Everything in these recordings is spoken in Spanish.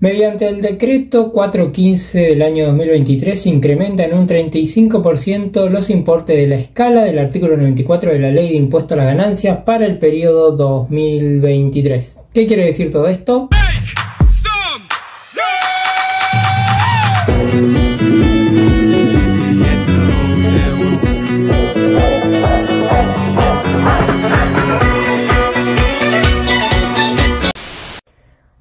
Mediante el decreto 415 del año 2023 se incrementa en un 35% los importes de la escala del artículo 94 de la Ley de Impuesto a las Ganancias para el periodo 2023. ¿Qué quiere decir todo esto?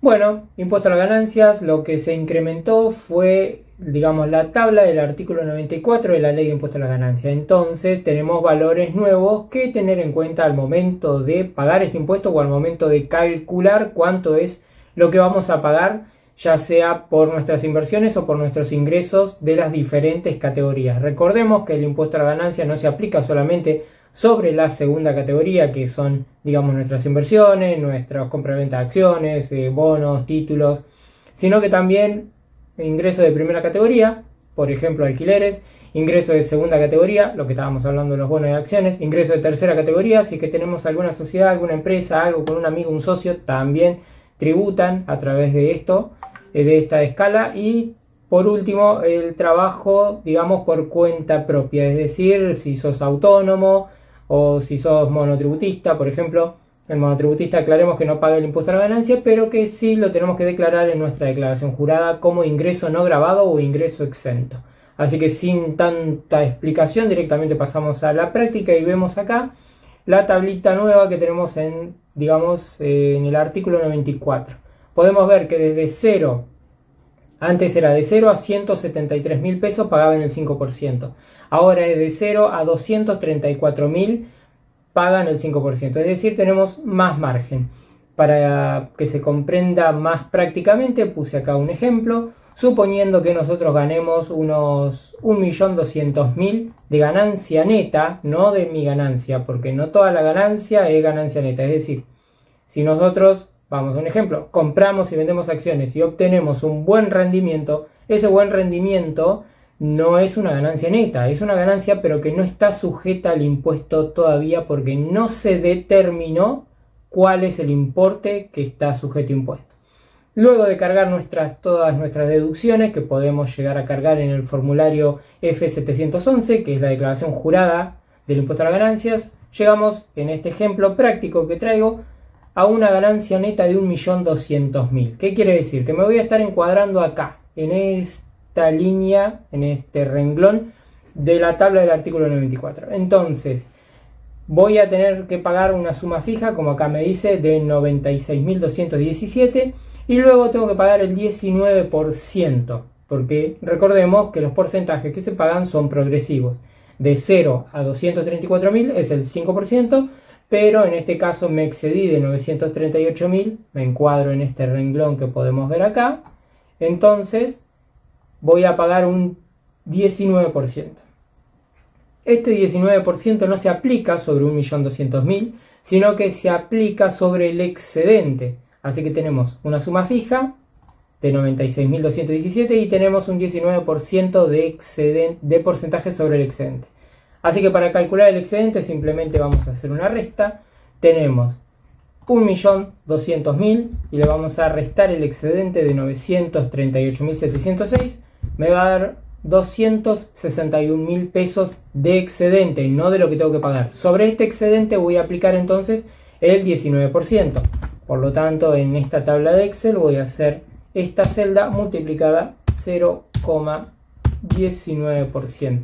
Bueno, impuesto a las ganancias, lo que se incrementó fue, digamos, la tabla del artículo 94 de la Ley de Impuesto a las Ganancias. Entonces tenemos valores nuevos que tener en cuenta al momento de pagar este impuesto o al momento de calcular cuánto es lo que vamos a pagar, ya sea por nuestras inversiones o por nuestros ingresos de las diferentes categorías. Recordemos que el impuesto a la ganancia no se aplica solamente sobre la segunda categoría, que son, digamos, nuestras inversiones, nuestras compra-venta de acciones, bonos, títulos, sino que también ingresos de primera categoría, por ejemplo, alquileres, ingresos de segunda categoría, lo que estábamos hablando de los bonos y acciones, ingresos de tercera categoría, si es que tenemos alguna sociedad, alguna empresa, algo con un amigo, un socio, también tributan a través de esto, de esta escala. Y por último, el trabajo, digamos, por cuenta propia, es decir, si sos autónomo o si sos monotributista, por ejemplo. El monotributista, aclaremos que no paga el impuesto a la ganancia, pero que sí lo tenemos que declarar en nuestra declaración jurada como ingreso no gravado o ingreso exento. Así que sin tanta explicación, directamente pasamos a la práctica y vemos acá la tablita nueva que tenemos en, digamos, en el artículo 94. Podemos ver que desde cero, antes era de 0 a 173.000 pesos, pagaban el 5%. Ahora es de 0 a 234.000, pagan el 5%. Es decir, tenemos más margen. Para que se comprenda más prácticamente, puse acá un ejemplo. Suponiendo que nosotros ganemos unos 1.200.000 de ganancia neta, no de mi ganancia, porque no toda la ganancia es ganancia neta. Es decir, si nosotros, vamos a un ejemplo, compramos y vendemos acciones y obtenemos un buen rendimiento, ese buen rendimiento no es una ganancia neta, es una ganancia pero que no está sujeta al impuesto todavía porque no se determinó cuál es el importe que está sujeto a impuesto. Luego de cargar todas nuestras deducciones, que podemos llegar a cargar en el formulario F711, que es la declaración jurada del impuesto a las ganancias, llegamos, en este ejemplo práctico que traigo, a una ganancia neta de 1.200.000. ¿Qué quiere decir? Que me voy a estar encuadrando acá, en esta línea, en este renglón de la tabla del artículo 94. Entonces, voy a tener que pagar una suma fija, como acá me dice, de 96.217, y luego tengo que pagar el 19%, porque recordemos que los porcentajes que se pagan son progresivos. De 0 a 234.000 es el 5%, pero en este caso me excedí de 938.000, me encuadro en este renglón que podemos ver acá, entonces voy a pagar un 19%. Este 19% no se aplica sobre 1.200.000, sino que se aplica sobre el excedente. Así que tenemos una suma fija de 96.217 y tenemos un 19% de porcentaje sobre el excedente. Así que para calcular el excedente simplemente vamos a hacer una resta. Tenemos 1.200.000 y le vamos a restar el excedente de 938.706. Me va a dar 261.000 pesos de excedente, no de lo que tengo que pagar. Sobre este excedente voy a aplicar entonces el 19%. Por lo tanto, en esta tabla de Excel voy a hacer esta celda multiplicada 0,19%.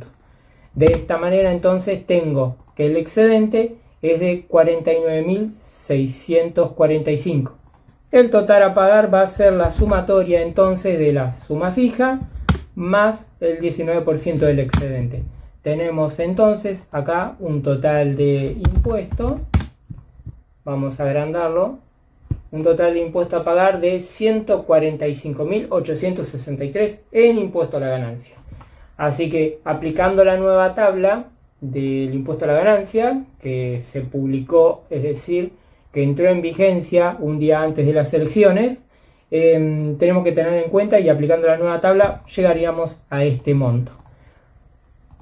De esta manera entonces tengo que el excedente es de 49.645. El total a pagar va a ser la sumatoria entonces de la suma fija más el 19% del excedente. Tenemos entonces acá un total de impuesto, vamos a agrandarlo, un total de impuesto a pagar de 145.863 en impuesto a la ganancia. Así que aplicando la nueva tabla del impuesto a la ganancia que se publicó, es decir, que entró en vigencia un día antes de las elecciones, tenemos que tener en cuenta, y aplicando la nueva tabla llegaríamos a este monto.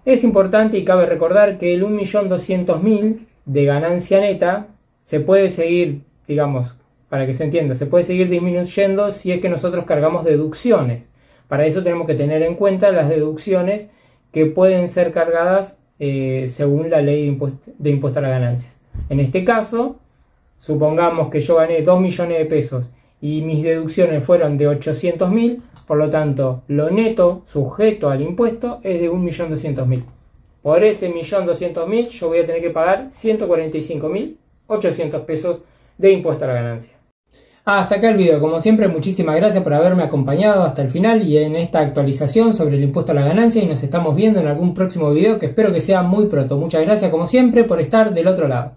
Es importante y cabe recordar que el 1.200.000 de ganancia neta se puede seguir, digamos, para que se entienda, se puede seguir disminuyendo si es que nosotros cargamos deducciones. Para eso tenemos que tener en cuenta las deducciones que pueden ser cargadas según la ley de impuesto a las ganancias. En este caso, supongamos que yo gané 2 millones de pesos y mis deducciones fueron de 800.000, por lo tanto, lo neto sujeto al impuesto es de 1.200.000. Por ese 1.200.000 yo voy a tener que pagar 145.800 pesos de impuesto a la ganancia. Hasta acá el video. Como siempre, muchísimas gracias por haberme acompañado hasta el final y en esta actualización sobre el impuesto a la ganancia, y nos estamos viendo en algún próximo video que espero que sea muy pronto. Muchas gracias como siempre por estar del otro lado.